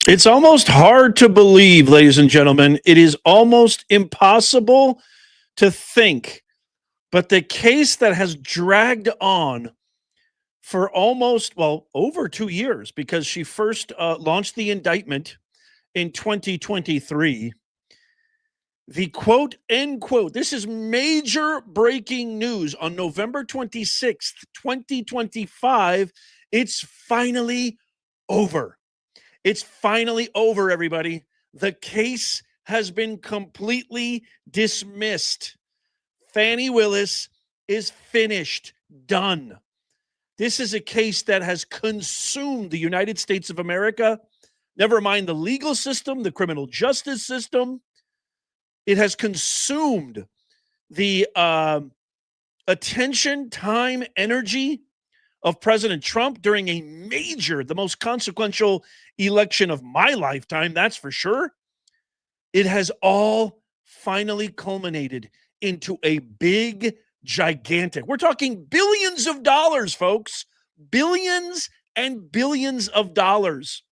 It's almost hard to believe, ladies and gentlemen. It is almost impossible to think, but the case that has dragged on for almost, well, over 2 years because she first launched the indictment in 2023. The quote, end quote, this is major breaking news on November 26th, 2025. It's finally over. It's finally over, everybody. The case has been completely dismissed. Fani Willis is finished, done. This is a case that has consumed the United States of America. Never mind the legal system, the criminal justice system. It has consumed the attention, time, energy of President Trump during a major, the most consequential election of my lifetime, that's for sure. It has all finally culminated into a big, gigantic, we're talking billions of dollars, folks, billions and billions of dollars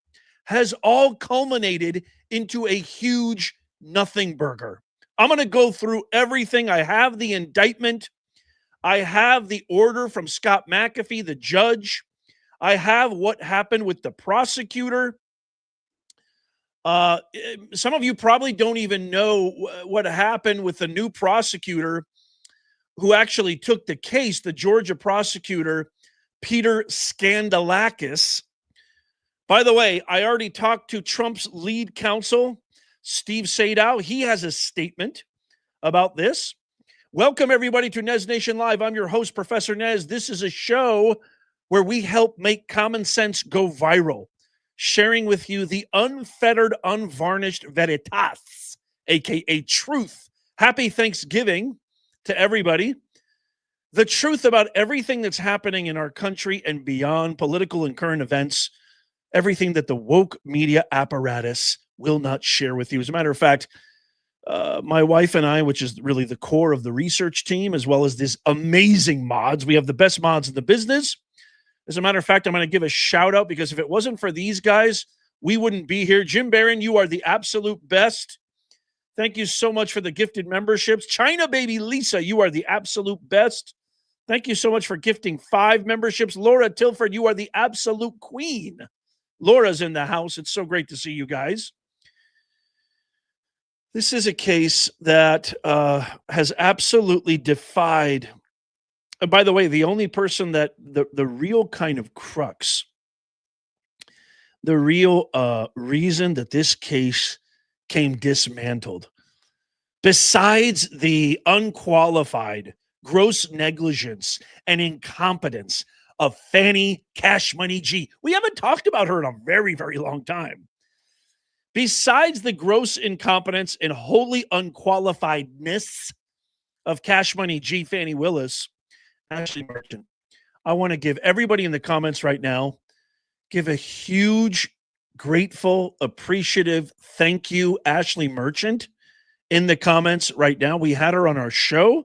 has all culminated into a huge nothing burger. I'm going to go through everything. I have the indictment. I have the order from Scott McAfee, the judge. I have what happened with the prosecutor. Some of you probably don't even know what happened with the new prosecutor who actually took the case, the Georgia prosecutor, Peter Skandalakis. By the way, I already talked to Trump's lead counsel, Steve Sadow. He has a statement about this. Welcome, everybody, to Nez Nation Live. I'm your host, Professor Nez. This is a show where we help make common sense go viral, sharing with you the unfettered, unvarnished veritas, a.k.a. truth. Happy Thanksgiving to everybody. The truth about everything that's happening in our country and beyond, political and current events, everything that the woke media apparatus will not share with you. As a matter of fact, my wife and I, which is really the core of the research team, as well as this amazing mods, we have the best mods in the business. As a matter of fact, I'm going to give a shout out because if it wasn't for these guys, we wouldn't be here. Jim Barron, you are the absolute best. Thank you so much for the gifted memberships. China Baby Lisa, you are the absolute best. Thank you so much for gifting 5 memberships. Laura Tilford, you are the absolute queen. Laura's in the house. It's so great to see you guys. This is a case that has absolutely defied. And by the way, the only person that the real kind of crux, the real reason that this case came dismantled, besides the unqualified, gross negligence and incompetence of Fani Cash Money G. We haven't talked about her in a very, very long time. Besides the gross incompetence and wholly unqualifiedness of Cash Money G, Fani Willis, Ashley Merchant, I want to give everybody in the comments right now, give a huge, grateful, appreciative thank you, Ashley Merchant, in the comments right now. We had her on our show.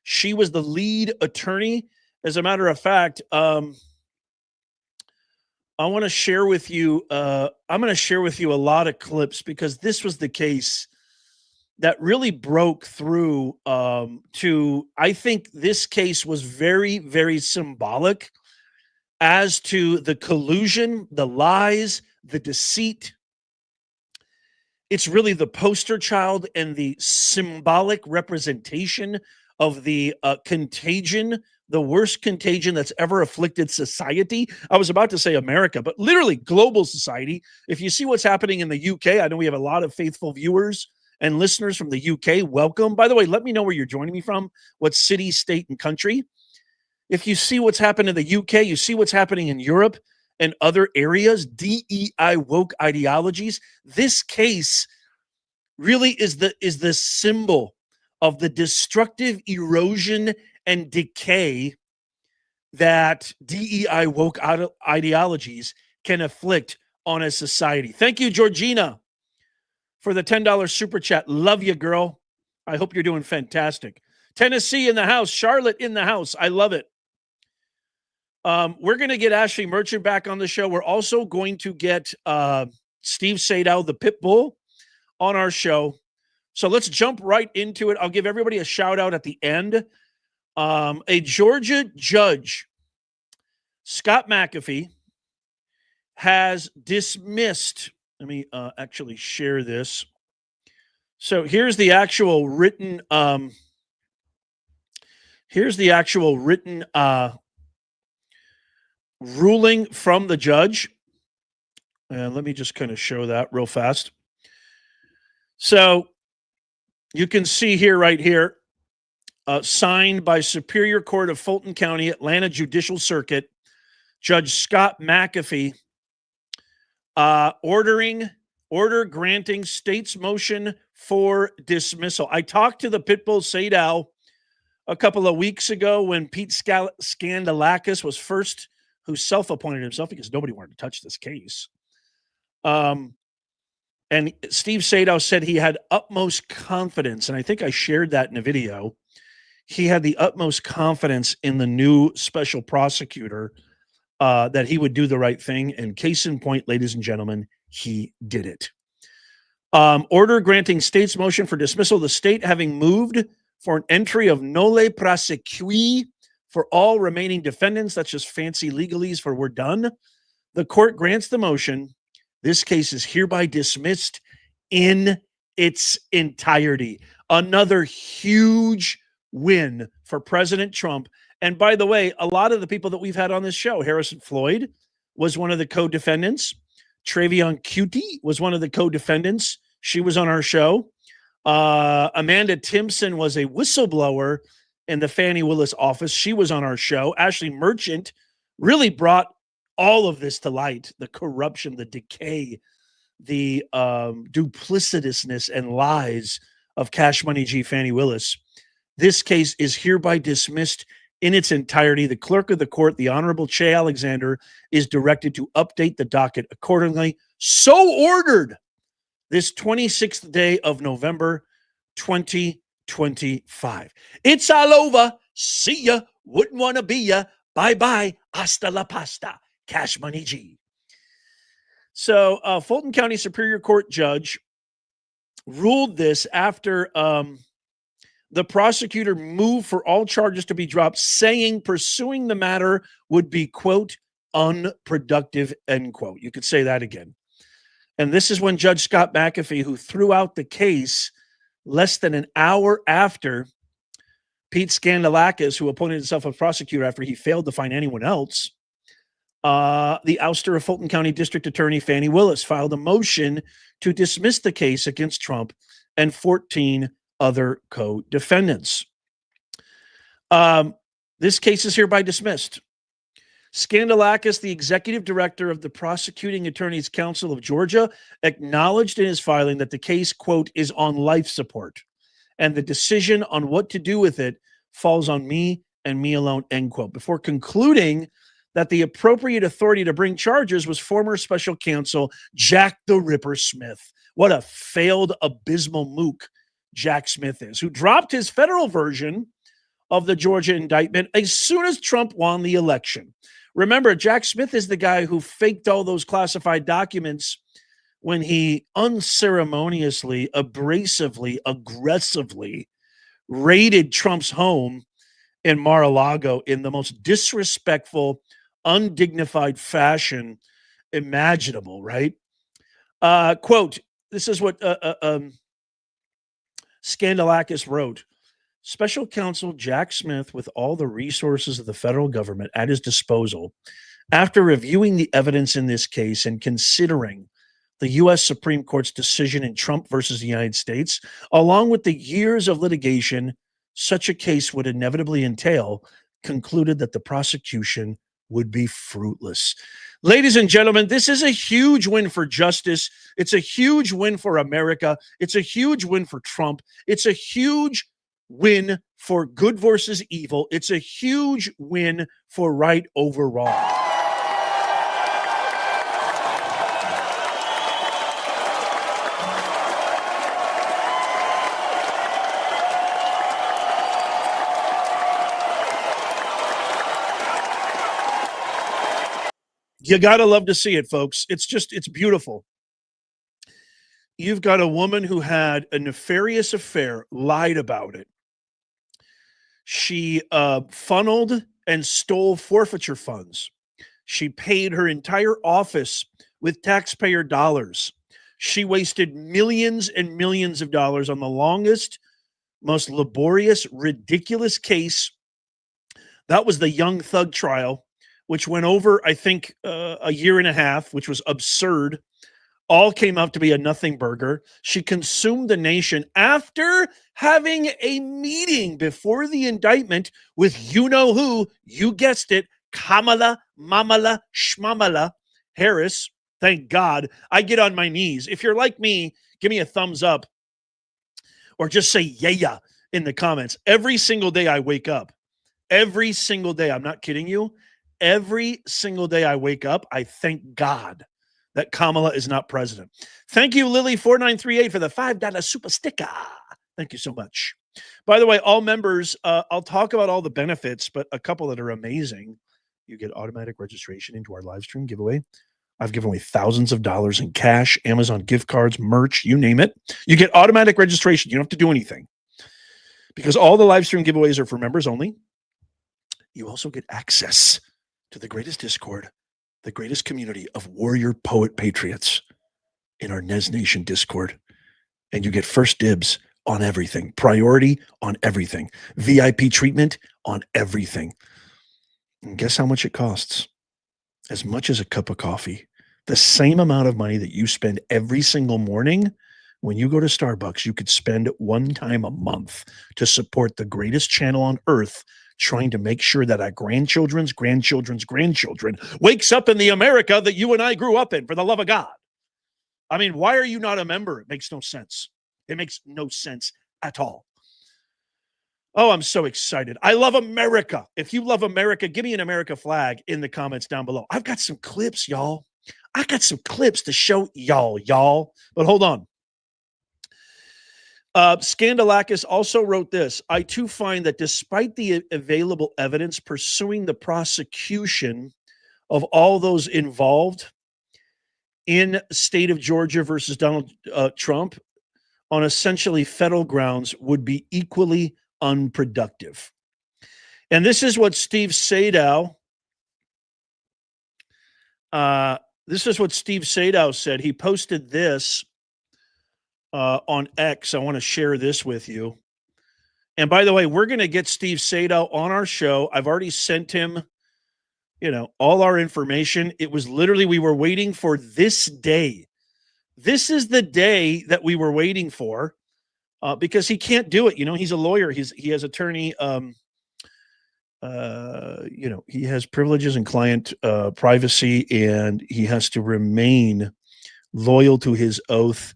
She was the lead attorney. As a matter of fact, I want to share with you, I'm going to share with you a lot of clips because this was the case that really broke through I think this case was very, very symbolic as to the collusion, the lies, the deceit. It's really the poster child and the symbolic representation of the contagion, the worst contagion that's ever afflicted society. I was about to say America, but literally global society. If you see what's happening in the UK, I know we have a lot of faithful viewers and listeners from the UK. Welcome. By the way, let me know where you're joining me from, what city, state, and country. If you see what's happened in the UK, you see what's happening in Europe and other areas, DEI woke ideologies. This case really is the symbol of the destructive erosion and decay that DEI woke ideologies can afflict on a society. Thank you, Georgina, for the $10 super chat. Love you, girl. I hope you're doing fantastic. Tennessee in the house. Charlotte in the house. I love it. We're going to get Ashley Merchant back on the show. We're also going to get Steve Sadow, the pit bull, on our show. So let's jump right into it. I'll give everybody a shout out at the end. A Georgia judge, Scott McAfee, has dismissed. Let me actually share this. So here's the actual written. Ruling from the judge. And let me just kind of show that real fast. So you can see here, right here, signed by Superior Court of Fulton County, Atlanta Judicial Circuit, Judge Scott McAfee, order granting state's motion for dismissal. I talked to the Pitbull Sadow a couple of weeks ago when Pete Skandalakis was first, who self-appointed himself because nobody wanted to touch this case. And Steve Sadow said he had utmost confidence, and I think I shared that in a video. He had the utmost confidence in the new special prosecutor that he would do the right thing. And case in point, ladies and gentlemen, he did it. Order granting state's motion for dismissal. The state having moved for an entry of nolle prosequi for all remaining defendants. That's just fancy legalese for we're done. The court grants the motion. This case is hereby dismissed in its entirety. Another huge win for President Trump. And by the way, a lot of the people that we've had on this show, Harrison Floyd was one of the co-defendants. Travion Cutie was one of the co-defendants. She was on our show. Amanda Timpson was a whistleblower in the Fani Willis office. She was on our show. Ashley Merchant really brought all of this to light, the corruption, the decay, the duplicitousness and lies of Cash Money G. Fani Willis. This case is hereby dismissed in its entirety. The clerk of the court, the Honorable Che Alexander, is directed to update the docket accordingly. So ordered this 26th day of November, 2025. It's all over. See ya. Wouldn't want to be ya. Bye-bye. Hasta la pasta. Cash Money G. So Fulton County Superior Court judge ruled this after the prosecutor moved for all charges to be dropped, saying pursuing the matter would be, quote, unproductive, end quote. You could say that again. And this is when Judge Scott McAfee, who threw out the case less than an hour after Pete Skandalakis, who appointed himself a prosecutor after he failed to find anyone else, the ouster of Fulton County District Attorney Fani Willis filed a motion to dismiss the case against Trump and 14 other co-defendants. This case is hereby dismissed. Skandalakis, the executive director of the Prosecuting Attorneys Council of Georgia, acknowledged in his filing that the case, quote, is on life support, and the decision on what to do with it falls on me and me alone, end quote, before concluding that the appropriate authority to bring charges was former special counsel Jack the Ripper Smith. What a failed, abysmal mook Jack Smith is, who dropped his federal version of the Georgia indictment as soon as Trump won the election. Remember, Jack Smith is the guy who faked all those classified documents when he unceremoniously, abrasively, aggressively raided Trump's home in Mar-a-Lago in the most disrespectful, undignified fashion imaginable, right? Quote, this is what Skandalakis wrote. Special counsel Jack Smith, with all the resources of the federal government at his disposal, after reviewing the evidence in this case and considering the U.S. Supreme Court's decision in Trump versus the United States, along with the years of litigation such a case would inevitably entail, concluded that the prosecution would be fruitless. Ladies and gentlemen, this is a huge win for justice. It's a huge win for America. It's a huge win for Trump. It's a huge win for good versus evil. It's a huge win for right over wrong. You gotta love to see it, folks. It's beautiful. You've got a woman who had a nefarious affair, lied about it. She funneled and stole forfeiture funds. She paid her entire office with taxpayer dollars. She wasted millions and millions of dollars on the longest, most laborious, ridiculous case. That was the Young Thug trial, which went over, I think, a year and a half, which was absurd. All came out to be a nothing burger. She consumed the nation after having a meeting before the indictment with you know who, you guessed it, Kamala Mamala Shmamala Harris. Thank God. I get on my knees. If you're like me, give me a thumbs up or just say yeah in the comments. Every single day I wake up, every single day, I'm not kidding you, every single day I wake up, I thank God that Kamala is not president. Thank you, Lily4938, for the $5 super sticker. Thank you so much. By the way, all members, I'll talk about all the benefits, but a couple that are amazing. You get automatic registration into our live stream giveaway. I've given away thousands of dollars in cash, Amazon gift cards, merch, you name it. You get automatic registration. You don't have to do anything because all the live stream giveaways are for members only. You also get access to the greatest Discord, the greatest community of warrior poet patriots in our Nez Nation Discord. And you get first dibs on everything, priority on everything, VIP treatment on everything. And guess how much it costs? As much as a cup of coffee. The same amount of money that you spend every single morning when you go to Starbucks, you could spend one time a month to support the greatest channel on earth, trying to make sure that our grandchildren's grandchildren wakes up in the America that you and I grew up in, for the love of God. I mean, why are you not a member? It makes no sense. It makes no sense at all. Oh, I'm so excited. I love America. If you love America, give me an America flag in the comments down below. I've got some clips, y'all. I got some clips to show y'all. But hold on. Skandalakis also wrote this. I too find that despite the available evidence pursuing the prosecution of all those involved in state of Georgia versus Donald Trump on essentially federal grounds would be equally unproductive. And this is what Steve Sadow said. He posted this on X. I want to share this with you. And by the way, we're going to get Steve Sadow on our show. I've already sent him, all our information. It was literally, we were waiting for this day. This is the day that we were waiting for because he can't do it. He's a lawyer. He has attorney, he has privileges and client privacy, and he has to remain loyal to his oath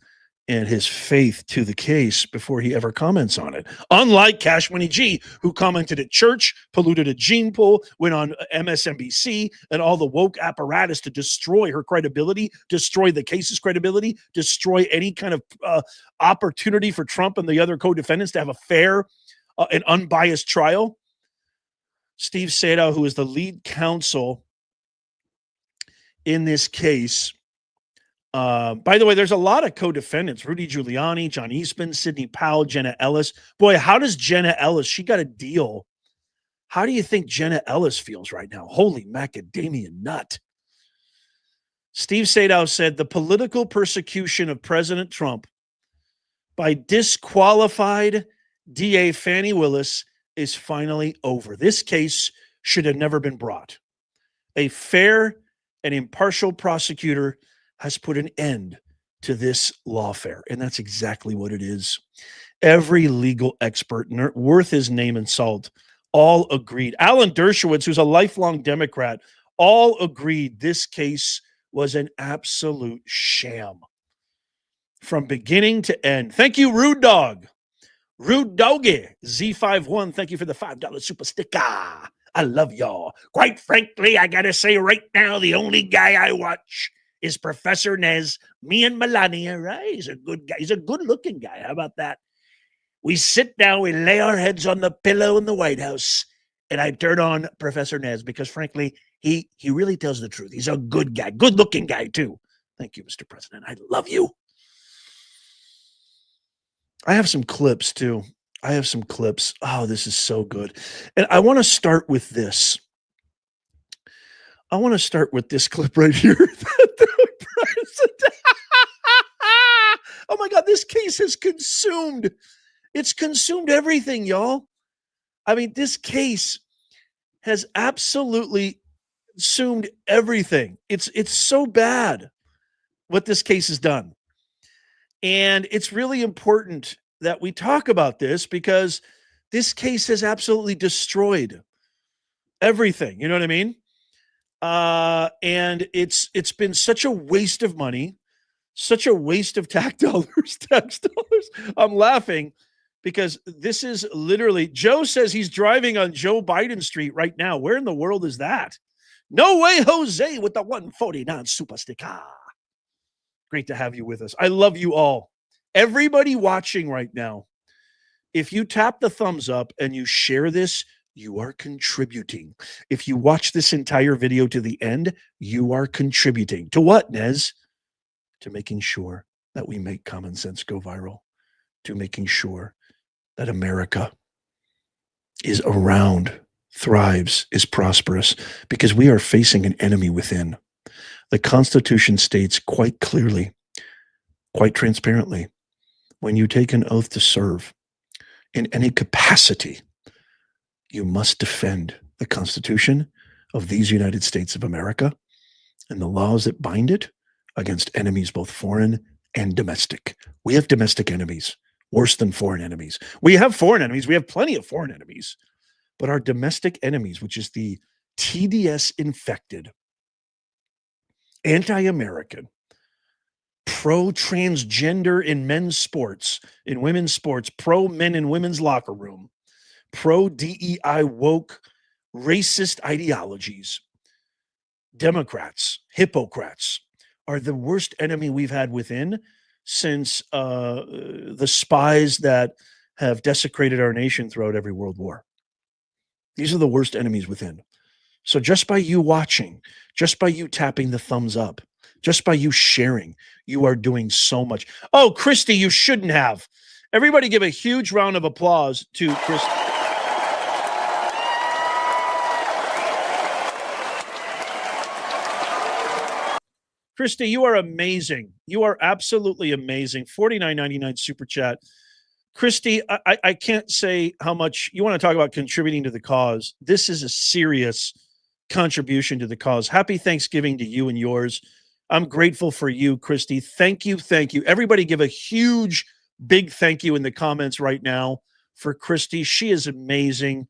and his faith to the case before he ever comments on it. Unlike Cash Money G, who commented at church, polluted a gene pool, went on MSNBC and all the woke apparatus to destroy her credibility, destroy the case's credibility, destroy any kind of opportunity for Trump and the other co-defendants to have a fair and unbiased trial. Steve Sadow, who is the lead counsel in this case. By the way, there's a lot of co-defendants: Rudy Giuliani, John Eastman, Sidney Powell, Jenna Ellis. Boy, how does Jenna Ellis, she got a deal. How do you think Jenna Ellis feels right now? Holy macadamia nut. Steve Sadow said the political persecution of President Trump by disqualified DA Fani Willis is finally over. This case should have never been brought. A fair and impartial prosecutor has put an end to this lawfare. And that's exactly what it is. Every legal expert worth his name and salt all agreed. Alan Dershowitz, who's a lifelong Democrat, all agreed this case was an absolute sham from beginning to end. Thank you, Rude Dog. Rude Doggy, Z51, thank you for the $5 super sticker. I love y'all. Quite frankly, I got to say right now, the only guy I watch is Professor Nez. Me and Melania, right? He's a good guy. He's a good-looking guy. How about that? We sit down, we lay our heads on the pillow in the White House, and I turn on Professor Nez because, frankly, he really tells the truth. He's a good guy, good-looking guy, too. Thank you, Mr. President. I love you. I have some clips too. I have some clips. Oh, this is so good. And I want to start with this. I want to start with this clip right here. Oh my God, this case has consumed. It's consumed everything, y'all. I mean, this case has absolutely consumed everything. It's so bad what this case has done. And it's really important that we talk about this because this case has absolutely destroyed everything. You know what I mean? And it's been such a waste of money, such a waste of tax dollars, tax dollars. I'm laughing because this is literally Joe says he's driving on Joe Biden Street right now. Where in the world is that? No way, Jose, with the 149 super sticker. Great to have you with us. I love you all. Everybody watching right now, if you tap the thumbs up and you share this, you are contributing. If you watch this entire video to the end, you are contributing. To what, Nez? To making sure that we make common sense go viral, to making sure that America is around, thrives, is prosperous, because we are facing an enemy within. The Constitution states quite clearly, quite transparently, when you take an oath to serve in any capacity, you must defend the Constitution of these United States of America and the laws that bind it against enemies, both foreign and domestic. We have domestic enemies, worse than foreign enemies. We have foreign enemies. We have plenty of foreign enemies. But our domestic enemies, which is the TDS infected, anti-American, pro-transgender in men's sports, in women's sports, pro-men in women's locker room, pro-DEI woke, racist ideologies, Democrats, Hippocrats, are the worst enemy we've had within since the spies that have desecrated our nation throughout every world war. These are the worst enemies within. So just by you watching, just by you tapping the thumbs up, just by you sharing, you are doing so much. Oh, Christy, you shouldn't have. Everybody give a huge round of applause to Christy. Christy, you are amazing. You are absolutely amazing. $49.99 super chat. Christy, I can't say how much you want to talk about contributing to the cause. This is a serious contribution to the cause. Happy Thanksgiving to you and yours. I'm grateful for you, Christy. Thank you. Thank you. Everybody give a huge, big thank you in the comments right now for Christy. She is amazing.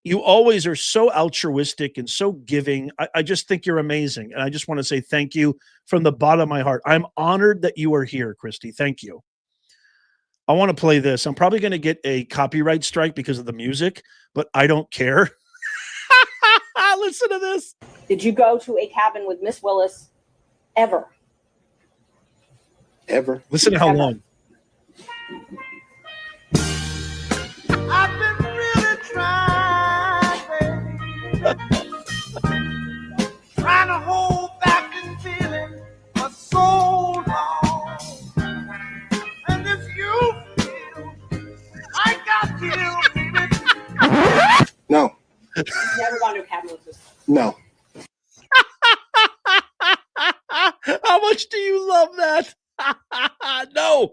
You always are so altruistic and so giving. I just think you're amazing. And I just want to say thank you from the bottom of my heart. I'm honored that you are here, Christy. Thank you. I want to play this. I'm probably going to get a copyright strike because of the music, but I don't care. Listen to this. Did you go to a cabin with Miss Willis ever? Ever? Listen to how long. I've been really trying, trying to hold back this feeling for so long. And if you feel I got you, baby. No. Never gone to a cabin with this. No. How much do you love that? No,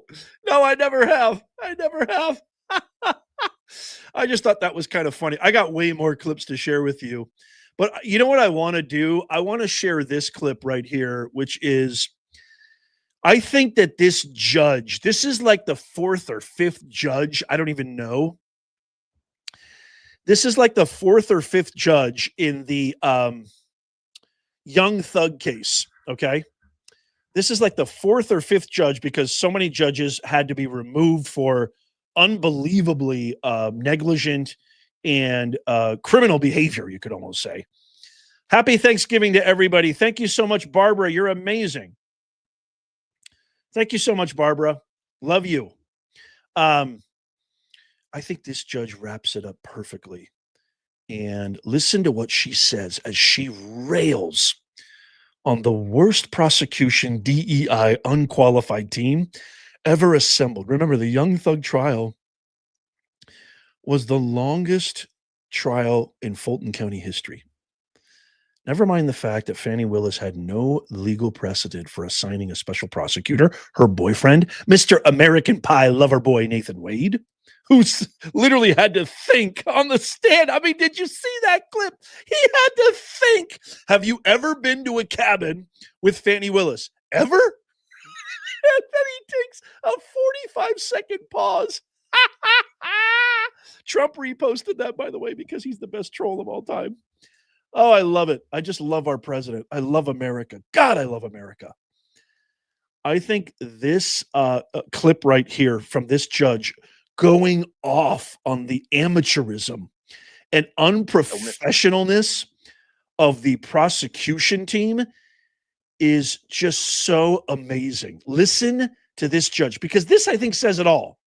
I never have. I never have. I just thought that was kind of funny. I got way more clips to share with you. But you know what I want to do? I want to share this clip right here, which is, I think that this judge, this is like the fourth or fifth judge. I don't even know. This is like the fourth or fifth judge in the Young Thug case, okay? This is like the fourth or fifth judge because so many judges had to be removed for unbelievably negligent and criminal behavior, you could almost say. Happy Thanksgiving to everybody. Thank you so much, Barbara. You're amazing. Thank you so much, Barbara. Love you. I think this judge wraps it up perfectly. And listen to what she says as she rails on the worst prosecution DEI unqualified team ever assembled. Remember, the Young Thug trial was the longest trial in Fulton County history. Never mind the fact that Fani Willis had no legal precedent for assigning a special prosecutor, her boyfriend, Mr. American Pie lover boy Nathan Wade, who's literally had to think on the stand. I mean, did you see that clip? He had to think. Have you ever been to a cabin with Fani Willis? Ever? And then he takes a 45-second pause. Trump reposted that, by the way, because he's the best troll of all time. Oh, I love it. I just love our president. I love America. God, I love America. I think this clip right here from this judge going off on the amateurism and unprofessionalness of the prosecution team is just so amazing. Listen to this judge, because this, I think, says it all.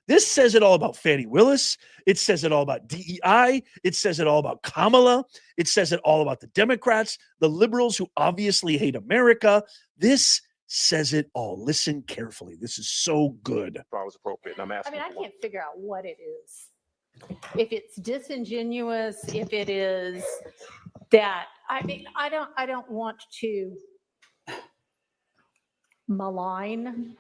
This says it all about Fani Willis. It says it all about DEI. It says it all about Kamala. It says it all about the Democrats, the liberals who obviously hate America. This says it all. Listen carefully. This is so good. I was appropriate. And I'm asking. I can't figure out what it is. If it's disingenuous, if it is that, I don't want to malign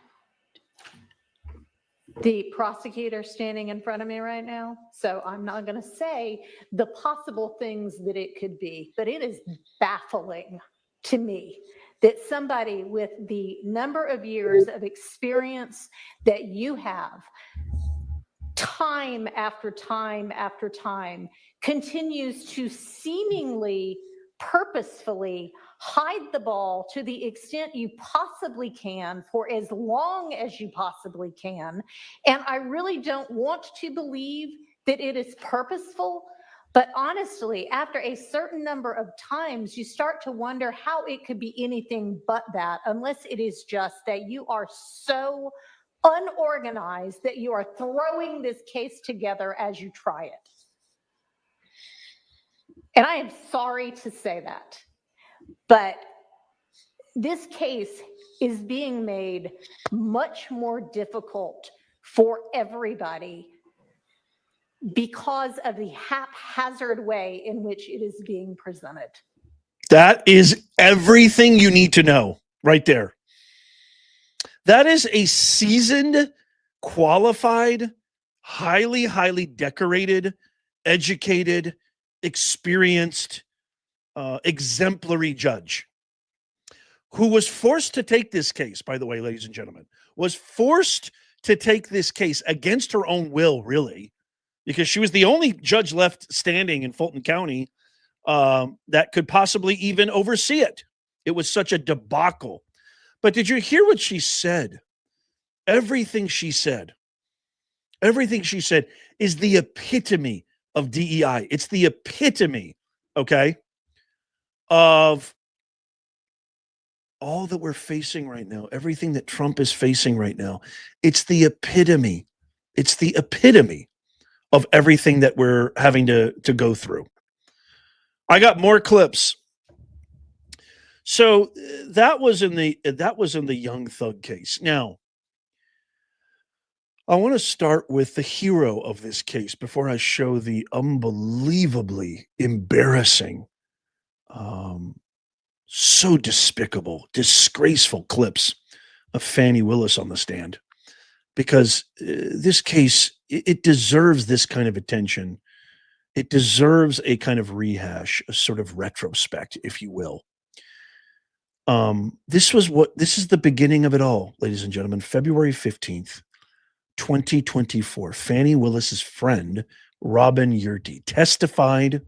the prosecutor standing in front of me right now. So I'm not going to say the possible things that it could be, but it is baffling to me that somebody with the number of years of experience that you have, time after time after time, continues to seemingly purposefully hide the ball to the extent you possibly can for as long as you possibly can. And I really don't want to believe that it is purposeful. But honestly, after a certain number of times, you start to wonder how it could be anything but that, unless it is just that you are so unorganized that you are throwing this case together as you try it. And I am sorry to say that, but this case is being made much more difficult for everybody because of the haphazard way in which it is being presented. That is everything you need to know right there. That is a seasoned, qualified, highly, highly decorated, educated, experienced, exemplary judge who was forced to take this case, by the way, ladies and gentlemen, was forced to take this case against her own will, really, because she was the only judge left standing in Fulton County that could possibly even oversee it. It was such a debacle. But did you hear what she said? Everything she said is the epitome of DEI. It's the epitome, okay, of all that we're facing right now, everything that Trump is facing right now. It's the epitome. It's the epitome of everything that we're having to go through. I got more clips. So that was in the Young Thug case. Now, I want to start with the hero of this case before I show the unbelievably embarrassing, so despicable, disgraceful clips of Fani Willis on the stand. Because this case, it deserves this kind of attention. It deserves a kind of rehash, a sort of retrospect, if you will. This is the beginning of it all, ladies and gentlemen. February 15th, 2024, Fani Willis's friend, Robin Yurty, testified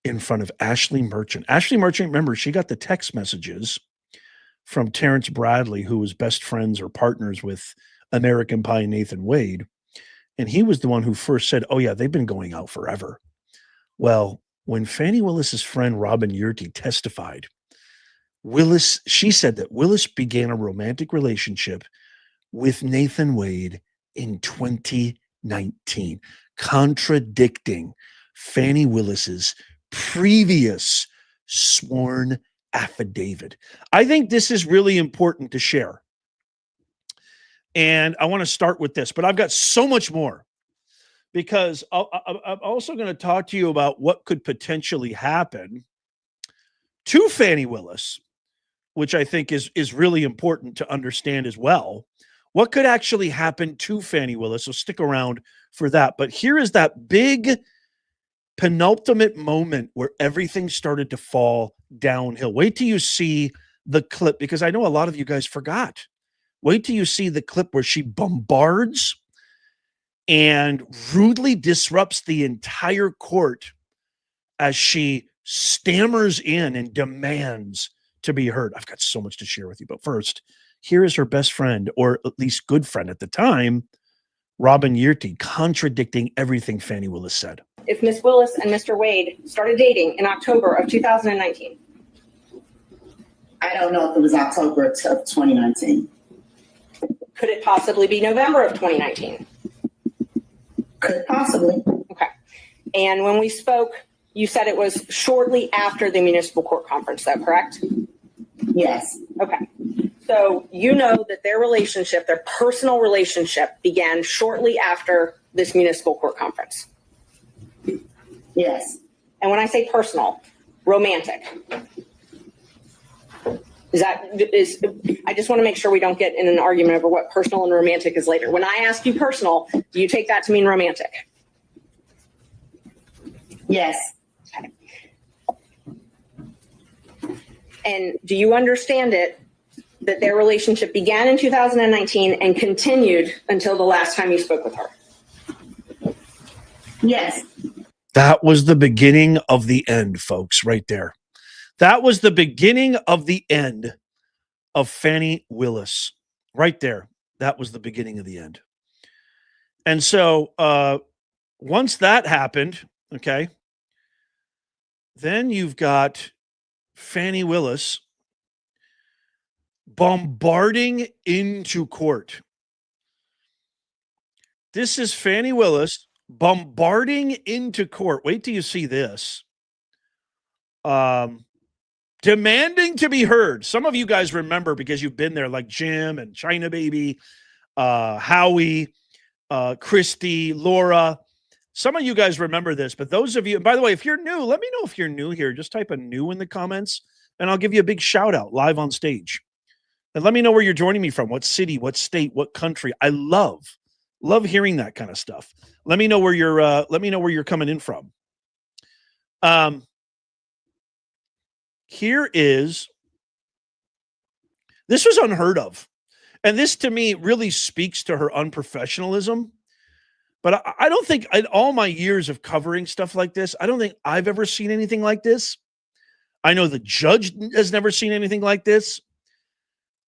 in front of Ashley Merchant. Ashley Merchant, remember, she got the text messages from Terrence Bradley, who was best friends or partners with American Pie Nathan Wade. And he was the one who first said, oh yeah, they've been going out forever. Well, when Fani Willis's friend, Robin Yurty, testified, she said that Willis began a romantic relationship with Nathan Wade in 2019, contradicting Fani Willis's previous sworn affidavit. I think this is really important to share. And I want to start with this, but I've got so much more because I'm also going to talk to you about what could potentially happen to Fani Willis, which I think is really important to understand as well. What could actually happen to Fani Willis? So stick around for that. But here is that big penultimate moment where everything started to fall downhill. Wait till you see the clip, because I know a lot of you guys forgot. Wait till you see the clip where she bombards and rudely disrupts the entire court as she stammers in and demands to be heard. I've got so much to share with you. But first, here is her best friend, or at least good friend at the time, Robin Yearty, contradicting everything Fani Willis said. If Miss Willis and Mr. Wade started dating in October of 2019? I don't know if it was October of 2019. Could it possibly be November of 2019? Could possibly. Okay. And when we spoke, you said it was shortly after the municipal court conference, is that correct? Yes. Okay. So you know that their relationship, their personal relationship, began shortly after this municipal court conference. Yes. And when I say personal, romantic. I just want to make sure we don't get in an argument over what personal and romantic is later. When I ask you personal, do you take that to mean romantic? Yes. Okay. And do you understand it that their relationship began in 2019 and continued until the last time you spoke with her? Yes. That was the beginning of the end, folks, right there. That was the beginning of the end of Fani Willis. Right there. That was the beginning of the end. And so once that happened, okay, then you've got Fani Willis bombarding into court. This is Fani Willis bombarding into court. Wait till you see this. Demanding to be heard. Some of you guys remember because you've been there, like Jim and China Baby, Howie, Christy, Laura. Some of you guys remember this, but those of you, and by the way, if you're new, let me know if you're new here. Just type a new in the comments and I'll give you a big shout out live on stage. And let me know where you're joining me from, what city, what state, what country. I love hearing that kind of stuff. Let me know where you're coming in from. This was unheard of. And this to me really speaks to her unprofessionalism. But I don't think in all my years of covering stuff like this, I don't think I've ever seen anything like this. I know the judge has never seen anything like this.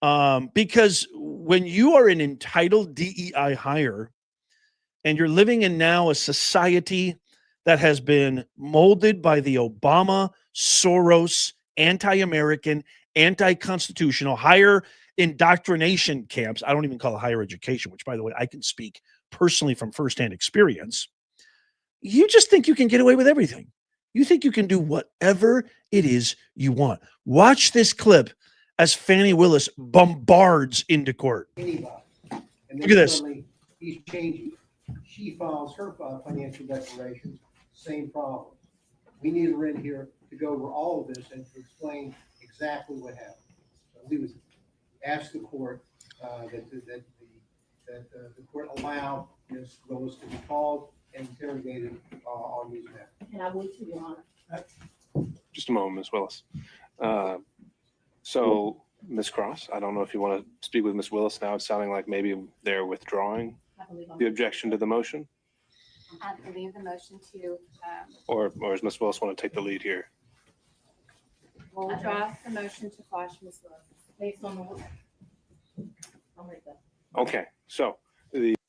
Because when you are an entitled DEI hire and you're living in now a society that has been molded by the Obama, Soros, anti-American, anti-constitutional higher indoctrination camps. I don't even call it higher education, which, by the way, I can speak personally from firsthand experience. You just think you can get away with everything. You think you can do whatever it is you want. Watch this clip as Fani Willis bombards into court. Anybody. And Look at this. He's changing. She files her financial declarations, same problem. We need her in here to go over all of this and to explain exactly what happened. So we would ask the court that the court allow Ms. Willis to be called and interrogated on these matters. And I would too, Your Honor. Just a moment, Ms. Willis. So, Ms. Cross, I don't know if you want to speak with Ms. Willis now. It's sounding like maybe they're withdrawing the objection to the motion. I believe the motion to. Or does Ms. Willis want to take the lead here? We'll withdraw the motion to quash Ms. Willis. Based on the. I'll make that. Okay, so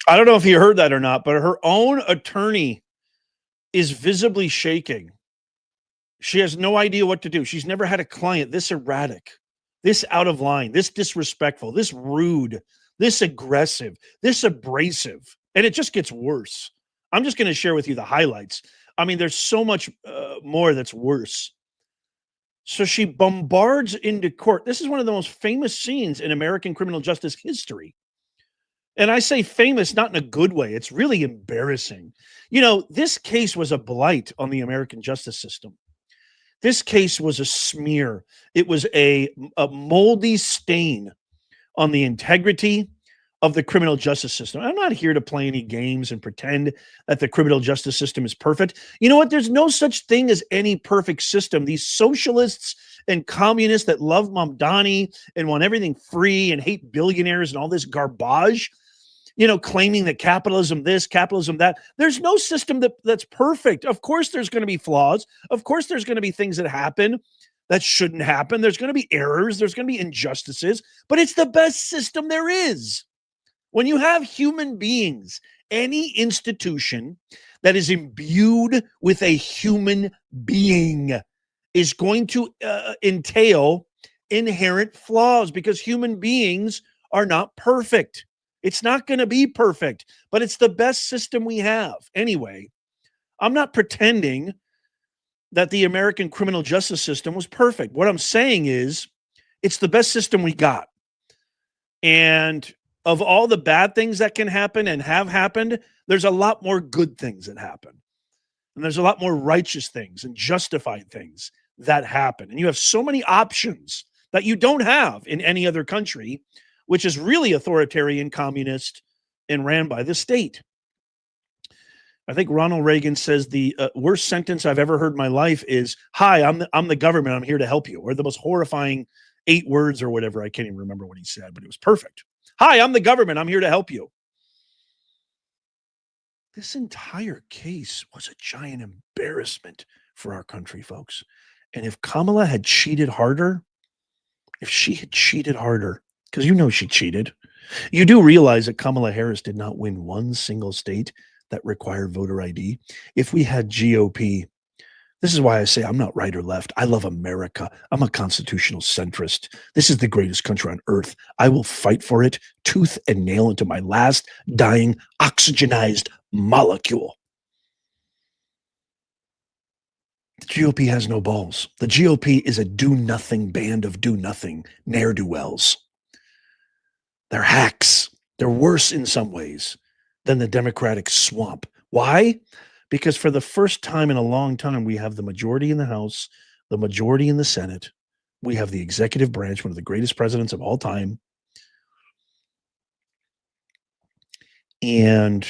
I don't know if you heard that or not, but her own attorney is visibly shaking. She has no idea what to do. She's never had a client this erratic, this out of line, this disrespectful, this rude, this aggressive, this abrasive. And it just gets worse. I'm just going to share with you the highlights. I mean, there's so much more that's worse. So she bombards into court. This is one of the most famous scenes in American criminal justice history. And I say famous not in a good way. It's really embarrassing. You know, this case was a blight on the American justice system. This case was a smear. It was a moldy stain on the integrity of the criminal justice system. I'm not here to play any games and pretend that the criminal justice system is perfect. You know what? There's no such thing as any perfect system. These socialists and communists that love Mamdani and want everything free and hate billionaires and all this garbage, you know, claiming that capitalism this, capitalism that. There's no system that's perfect. Of course, there's going to be flaws. Of course, there's going to be things that happen that shouldn't happen. There's going to be errors. There's going to be injustices, but it's the best system there is. When you have human beings, any institution that is imbued with a human being is going to entail inherent flaws because human beings are not perfect. It's not going to be perfect, but it's the best system we have. Anyway, I'm not pretending that the American criminal justice system was perfect. What I'm saying is it's the best system we got. And of all the bad things that can happen and have happened, there's a lot more good things that happen. And there's a lot more righteous things and justified things that happen. And you have so many options that you don't have in any other country, which is really authoritarian, communist, and ran by the state. I think Ronald Reagan says the worst sentence I've ever heard in my life is, "Hi, I'm the government. I'm here to help you." Or the most horrifying 8 words or whatever. I can't even remember what he said, but it was perfect. "Hi, I'm the government. I'm here to help you." This entire case was a giant embarrassment for our country, folks. And if Kamala had cheated harder, because you know she cheated, you do realize that Kamala Harris did not win one single state that required voter ID. If we had GOP, this is why I say I'm not right or left. I love America. I'm a constitutional centrist. This is the greatest country on earth. I will fight for it tooth and nail into my last dying oxygenized molecule. The GOP has no balls. The GOP is a do-nothing band of do-nothing ne'er-do-wells. They're hacks. They're worse in some ways than the Democratic swamp. Why? Because for the first time in a long time, we have the majority in the House, the majority in the Senate. We have the executive branch, one of the greatest presidents of all time. And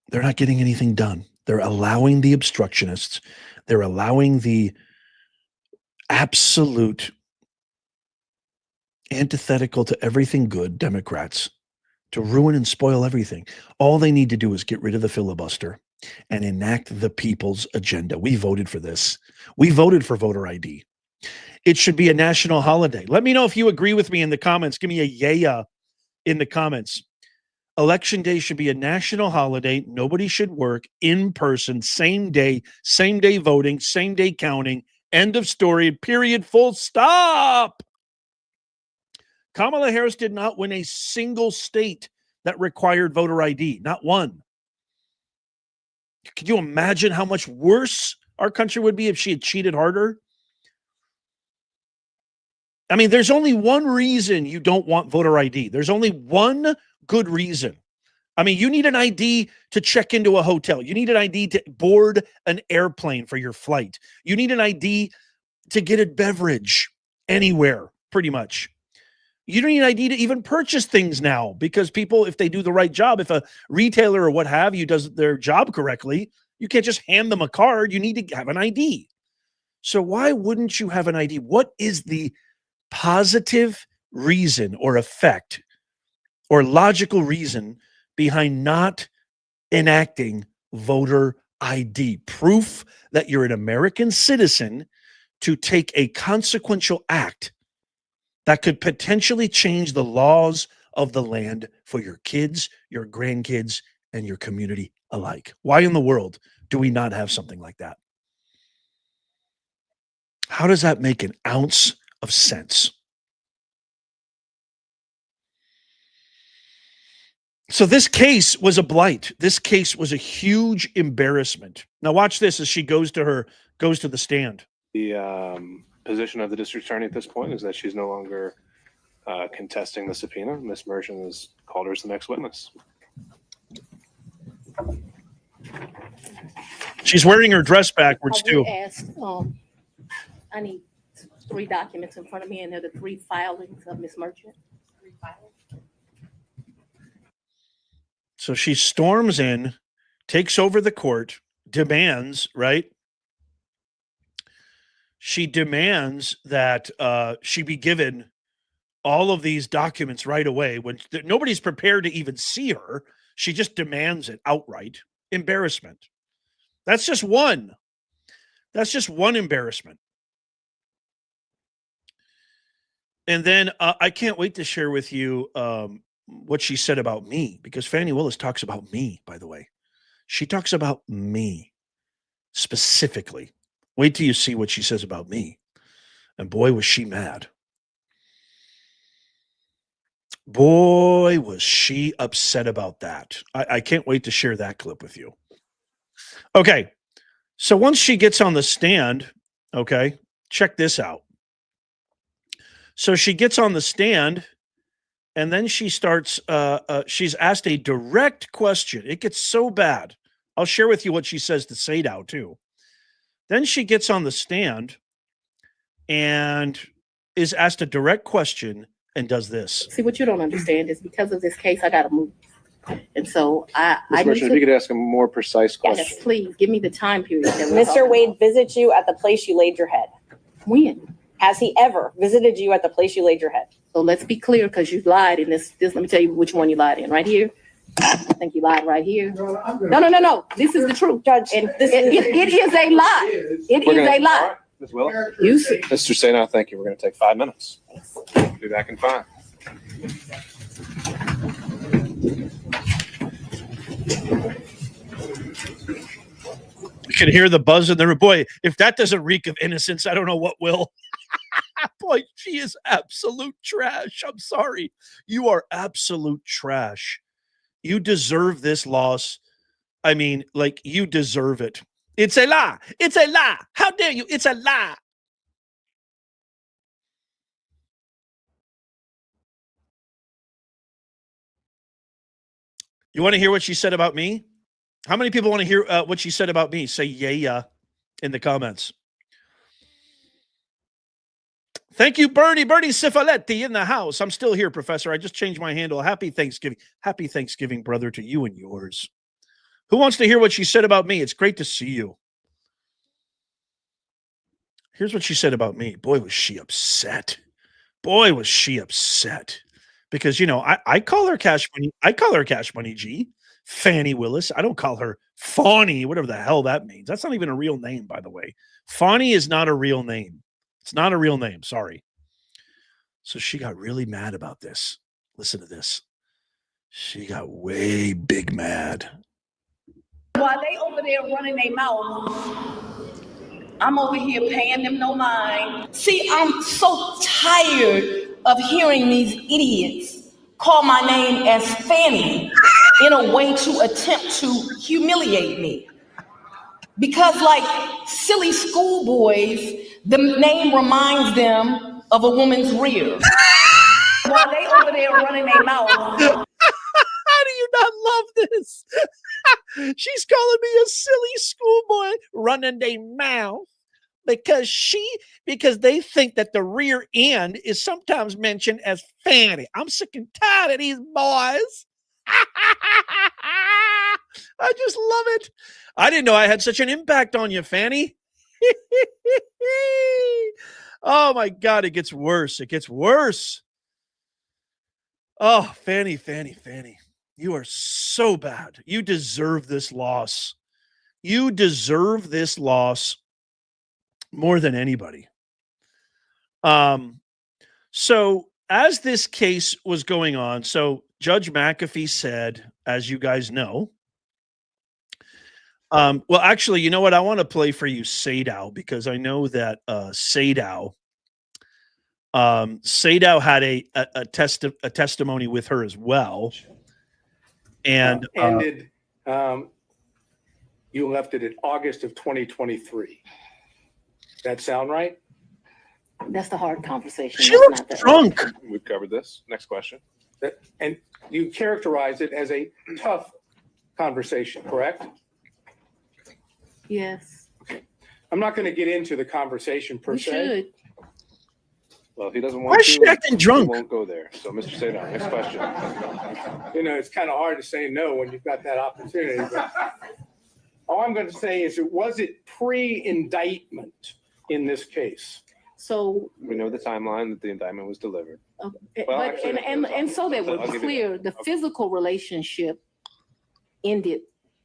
they're not getting anything done. They're allowing the obstructionists. They're allowing the absolute antithetical to everything good Democrats to ruin and spoil everything. All they need to do is get rid of the filibuster and enact the people's agenda. We voted for this. We voted for voter ID. It should be a national holiday. Let me know if you agree with me in the comments. Give me a yeah in the comments. Election day should be a national holiday. Nobody should work in person, same day voting, same day counting. End of story, period, full stop. Kamala Harris did not win a single state that required voter ID, not one. Could you imagine how much worse our country would be if she had cheated harder? I mean, there's only one reason you don't want voter ID. There's only one good reason. I mean, you need an ID to check into a hotel. You need an ID to board an airplane for your flight. You need an ID to get a beverage anywhere, pretty much. You don't need an ID to even purchase things now because people, if they do the right job, if a retailer or what have you does their job correctly, you can't just hand them a card. You need to have an ID. So why wouldn't you have an ID? What is the positive reason or effect or logical reason behind not enacting voter ID? Proof that you're an American citizen to take a consequential act that could potentially change the laws of the land for your kids, your grandkids, and your community alike. Why in the world do we not have something like that? How does that make an ounce of sense? So this case was a blight. This case was a huge embarrassment. Now watch this as she goes to the stand. The position of the district attorney at this point is that she's no longer contesting the subpoena. Ms. Merchant has called her as the next witness. She's wearing her dress backwards I too. would ask, I need 3 documents in front of me, and they're the 3 filings of Ms. Merchant. 3 filings. So she storms in, takes over the court, demands, right? She demands that she be given all of these documents right away when nobody's prepared to even see her. She just demands it outright. Embarrassment. That's just one. That's just one embarrassment. And then I can't wait to share with you what she said about me, because Fani Willis talks about me, by the way. She talks about me specifically. Wait till you see what she says about me. And boy, was she mad. Boy, was she upset about that. I can't wait to share that clip with you. Okay. So once she gets on the stand, okay, check this out. So she gets on the stand, and then she starts, she's asked a direct question. It gets so bad. I'll share with you what she says to Sadow, too. Then she gets on the stand and is asked a direct question and does this. See, what you don't understand is because of this case, I gotta move. And so I Ms. need Merchant, if you to, could ask a more precise question. yes, please, give me the time period. that we're Mr. talking Wade about. visits you at the place you laid your head. When? Has he ever visited you at the place you laid your head? So let's be clear, because you lied in this, let me tell you which one you lied in, right here. I think you lied right here. No, this is the truth. Judge, And this it is a lie. It We're is gonna- a lie. Ms. Willis? You see. Mr. Sadow, thank you. We're going to take 5 minutes. Be back in 5. You can hear the buzz in there. Boy, if that doesn't reek of innocence, I don't know what will. Boy, she is absolute trash. I'm sorry. You are absolute trash. You deserve this loss. I mean, like, you deserve it. It's a lie. It's a lie. How dare you? It's a lie. You want to hear what she said about me? How many people want to hear what she said about me? Say yeah in the comments. Thank you, Bernie. Bernie Cifaletti in the house. I'm still here, Professor. I just changed my handle. Happy Thanksgiving. Happy Thanksgiving, brother, to you and yours. Who wants to hear what she said about me? It's great to see you. Here's what she said about me. Boy, was she upset. Boy, was she upset. Because, you know, I call her Cash Money. I call her Cash Money G. Fani Willis. I don't call her Fani, whatever the hell that means. That's not even a real name, by the way. Fani is not a real name. It's not a real name. Sorry. So she got really mad about this. Listen to this. She got way big mad. While they over there running their mouth, I'm over here paying them no mind. See, I'm so tired of hearing these idiots call my name as Fanny in a way to attempt to humiliate me. Because like silly schoolboys, the name reminds them of a woman's rear. While they over there running their mouth. How do you not love this? She's calling me a silly schoolboy running their mouth because they think that the rear end is sometimes mentioned as Fanny. I'm sick and tired of these boys. I just love it. I didn't know I had such an impact on you, Fanny. Oh my God, it gets worse. It gets worse. Oh, Fanny. You are so bad. You deserve this loss. You deserve this loss more than anybody. So as this case was going on, so Judge McAfee said, as you guys know, well, actually, you know what? I want to play for you Sadow, because I know that Sadow had a testimony with her as well. And ended, you left it in August of 2023. That sound right? That's the hard conversation. She That's looks not the- drunk. We've covered this. Next question. And you characterize it as a tough conversation, correct? Yes, I'm not going to get into the conversation per we se. should. Well, if he doesn't Why want is to, she acting drunk? we won't go there. So, Mr. Sadar, next question. You know, it's kind of hard to say no when you've got that opportunity. But all I'm going to say is, was it pre-indictment in this case? So, We know the timeline that the indictment was delivered. Well, but, actually, and so that I'll we're give you clear, that. the physical relationship ended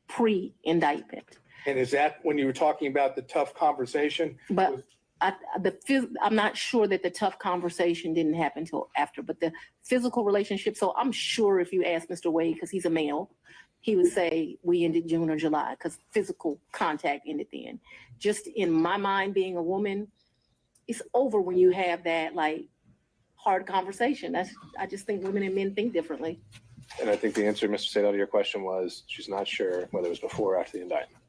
pre-indictment. And is that when you were talking about the tough conversation? But I'm not sure that the tough conversation didn't happen until after, but the physical relationship. So I'm sure if you ask Mr. Wade, because he's a male, he would say we ended June or July because physical contact ended then. Just in my mind, being a woman, it's over when you have that like hard conversation. I just think women and men think differently. And I think the answer, Mr. Sadar, to your question was she's not sure whether it was before or after the indictment.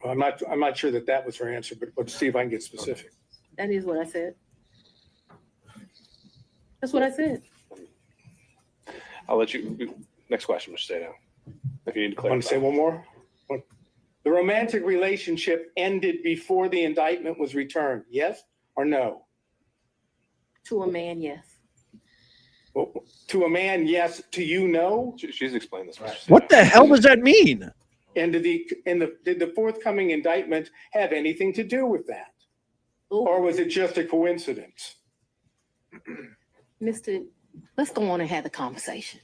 I'm not sure that was her answer, but let's see if I can get specific. That is what I said. That's what I said. I'll let you. Next question, Mr. Sadar. If you need to Want to clarify. say one more? The romantic relationship ended before the indictment was returned, yes or no? To a man, yes. Well, to a man, yes. To you, no. She's explained this, Mr. Sadar. What the hell does that mean? And did the forthcoming indictment have anything to do with that? Or was it just a coincidence? Let's go on and have the conversation.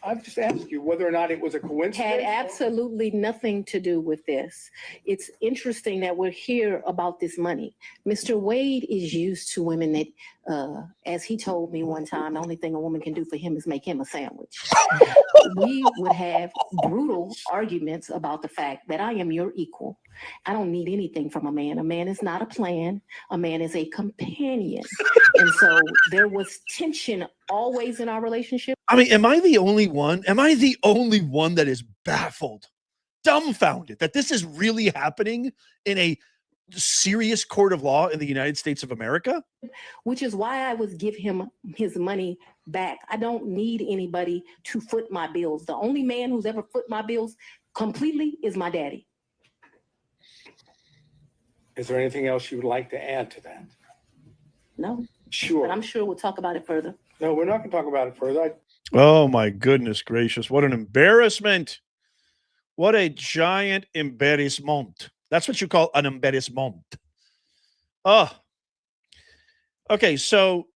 I've just asked you whether or not it was a Had coincidence. absolutely nothing to do with this. It's interesting that we're here about this money. Mr. Wade is used to women that, as he told me one time, the only thing a woman can do for him is make him a sandwich. We would have brutal arguments about the fact that I am your equal. I don't need anything from a man. A man is not a plan. A man is a companion. And so there was tension always in our relationship. I mean, am I the only one? Am I the only one that is baffled, dumbfounded that this is really happening in a serious court of law in the United States of America? Which is why I would give him his money back. I don't need anybody to foot my bills. The only man who's ever foot my bills completely is my daddy. Is there anything else you would like to add to that? No, Sure. but I'm sure we'll talk about it further. No, we're not going to talk about it further. Oh my goodness gracious. What an embarrassment. What a giant embarrassment. That's what you call an embarrassment. Oh. Okay, so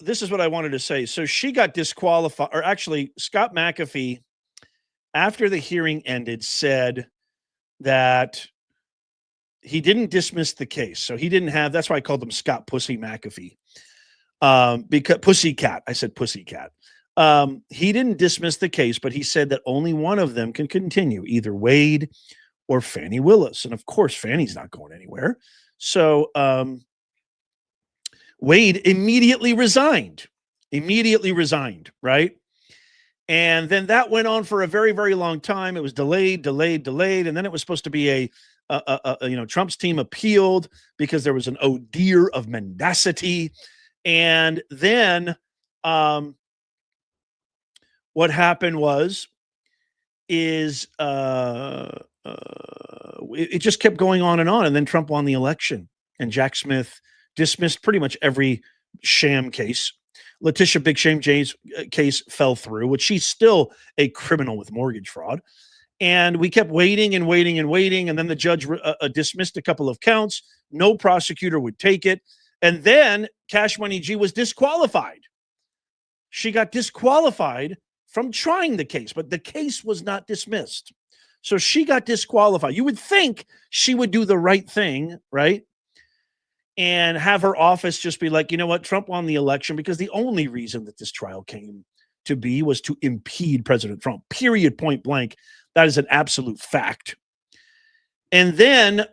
this is what I wanted to say. So she got disqualified, or actually Scott McAfee, after the hearing ended, said that he didn't dismiss the case. So he didn't have, that's why I called him Scott Pussy McAfee. Because Pussycat, I said Pussycat. He didn't dismiss the case, but he said that only one of them can continue, either Wade or Fani Willis. And of course, Fanny's not going anywhere. So Wade immediately resigned, right? And then that went on for a very, very long time. It was delayed. And then it was supposed to be Trump's team appealed because there was an oh dear of mendacity. And then what happened is it just kept going on. And then Trump won the election and Jack Smith dismissed pretty much every sham case. Letitia Big Shame J's case fell through, which she's still a criminal with mortgage fraud. And we kept waiting. And then the judge dismissed a couple of counts. No prosecutor would take it. And then Cash Money G was disqualified. She got disqualified from trying the case, but the case was not dismissed. So she got disqualified. You would think she would do the right thing, right? And have her office just be like, you know what? Trump won the election because the only reason that this trial came to be was to impede President Trump, period, point blank. That is an absolute fact. And then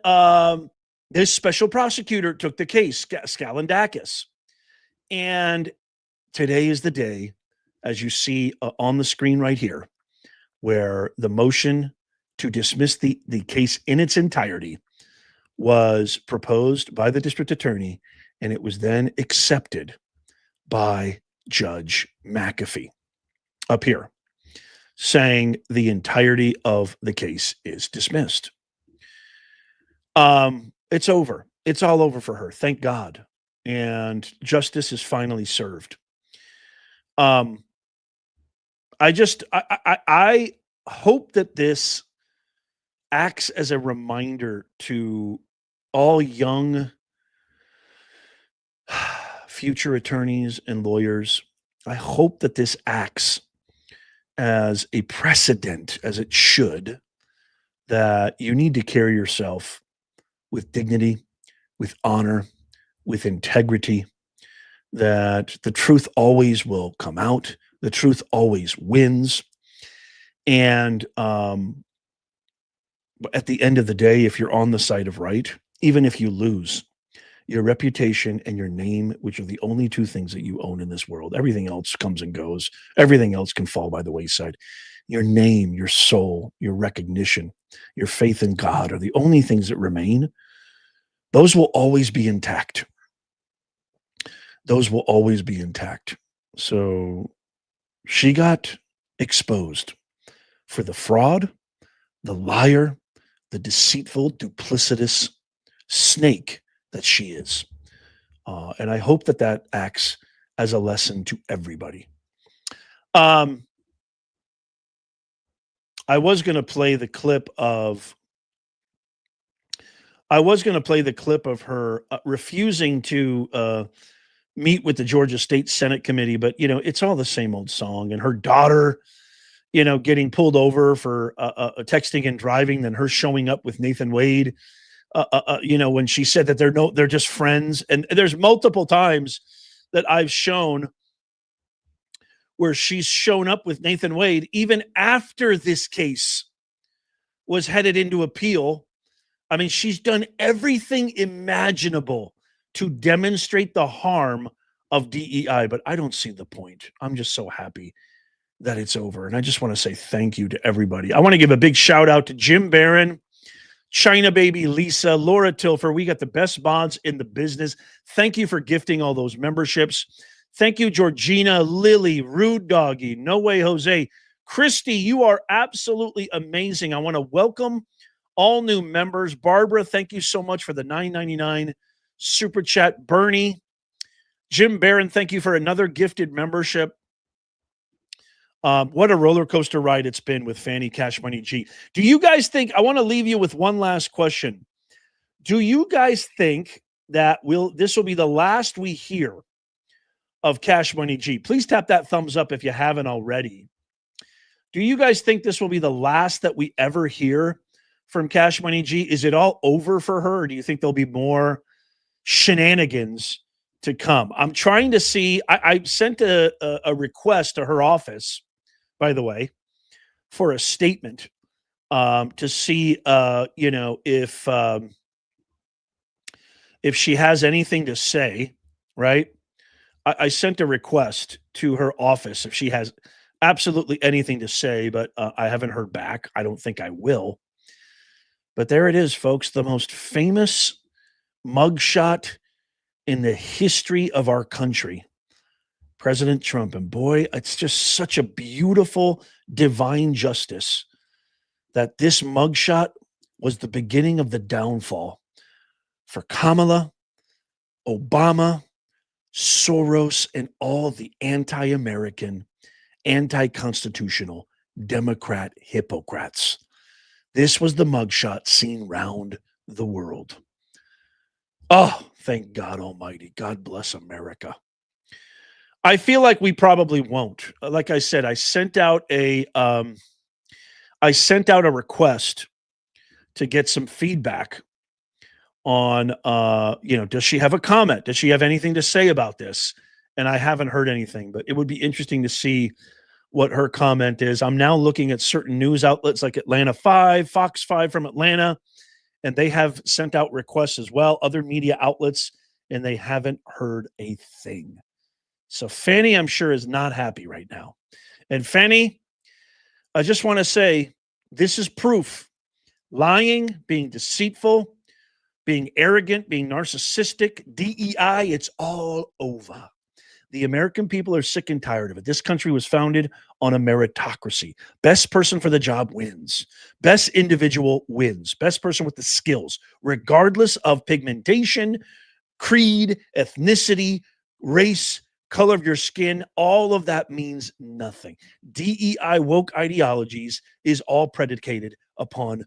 this special prosecutor took the case, Scalendakis. And today is the day, as you see on the screen right here, where the motion to dismiss the case in its entirety was proposed by the district attorney And it was then accepted by Judge McAfee up here, saying the entirety of the case is dismissed. It's over. It's all over for her. Thank God. And justice is finally served. I hope that this acts as a reminder to all young future attorneys and lawyers. I hope that this acts as a precedent, as it should, that you need to carry yourself with dignity, with honor, with integrity, that the truth always will come out, the truth always wins. And at the end of the day, if you're on the side of right, even if you lose, your reputation and your name, which are the only two things that you own in this world, everything else comes and goes. Everything else can fall by the wayside. Your name, your soul, your recognition, your faith in God are the only things that remain. Those will always be intact. Those will always be intact. So she got exposed for the fraud, the liar, the deceitful, duplicitous snake that she is. And I hope that that acts as a lesson to everybody. I was going to play the clip of her refusing to meet with the Georgia State Senate Committee, but it's all the same old song. And her daughter, getting pulled over for texting and driving, then her showing up with Nathan Wade. When she said that they're just friends. And there's multiple times that I've shown where she's shown up with Nathan Wade, even after this case was headed into appeal. I mean, she's done everything imaginable to demonstrate the harm of DEI, but I don't see the point. I'm just so happy that it's over. And I just want to say thank you to everybody. I want to give a big shout out to Jim Barron, China Baby, Lisa, Laura Tilfer. We got the best mods in the business. Thank you for gifting all those memberships. Thank you, Georgina, Lily, Rude Doggy, No Way Jose. Christy, you are absolutely amazing. I want to welcome all new members. Barbara, thank you so much for the $9.99 super chat. Bernie, Jim Barron, thank you for another gifted membership. What a roller coaster ride it's been with Fani Cash Money G. Do you guys think, I want to leave you with one last question. Do you guys think that this will be the last we hear of Cash Money G? Please tap that thumbs up if you haven't already. Do you guys think this will be the last that we ever hear from Cash Money G? Is it all over for her? Or do you think there'll be more shenanigans to come? I'm trying to see. I sent a request to her office, by the way, for a statement to see, if she has anything to say, right? I sent a request to her office if she has absolutely anything to say, but I haven't heard back. I don't think I will. But there it is, folks, the most famous mugshot in the history of our country. President Trump. And boy, it's just such a beautiful divine justice that this mugshot was the beginning of the downfall for Kamala, Obama, Soros, and all the anti-American, anti-constitutional Democrat hypocrites. This was the mugshot seen round the world. Oh, thank God Almighty. God bless America. I feel like we probably won't. Like I said, I sent out a request to get some feedback on, does she have a comment? Does she have anything to say about this? And I haven't heard anything, but it would be interesting to see what her comment is. I'm now looking at certain news outlets like Atlanta 5, Fox 5 from Atlanta, and they have sent out requests as well, other media outlets, and they haven't heard a thing. So Fani, I'm sure, is not happy right now. And Fani, I just want to say, this is proof. Lying, being deceitful, being arrogant, being narcissistic, DEI, it's all over. The American people are sick and tired of it. This country was founded on a meritocracy. Best person for the job wins. Best individual wins. Best person with the skills, regardless of pigmentation, creed, ethnicity, race, color of your skin. All of that means nothing. DEI woke ideologies is all predicated upon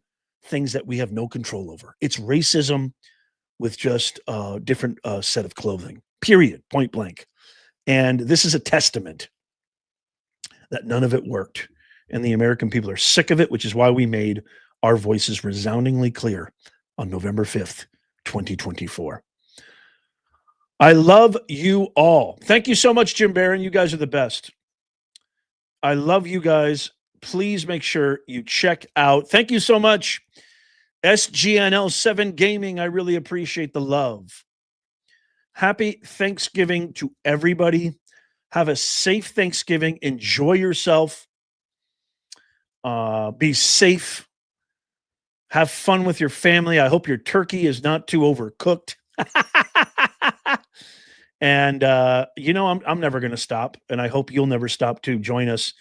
things that we have no control over. It's racism with just a different set of clothing, period, point blank. And this is a testament that none of it worked. And the American people are sick of it, which is why we made our voices resoundingly clear on November 5th, 2024. I love you all. Thank you so much, Jim Barron. You guys are the best. I love you guys. Please make sure you check out. Thank you so much, SGNL7 Gaming. I really appreciate the love. Happy Thanksgiving to everybody. Have a safe Thanksgiving. Enjoy yourself. Be safe. Have fun with your family. I hope your turkey is not too overcooked. And, I'm never going to stop. And I hope you'll never stop too. Join us.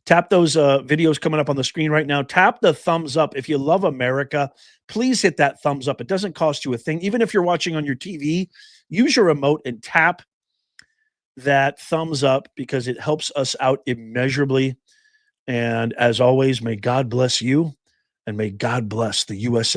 Tap those videos coming up on the screen right now. Tap the thumbs up. If you love America, please hit that thumbs up. It doesn't cost you a thing. Even if you're watching on your TV, use your remote and tap that thumbs up because it helps us out immeasurably. And as always, may God bless you and may God bless the USA.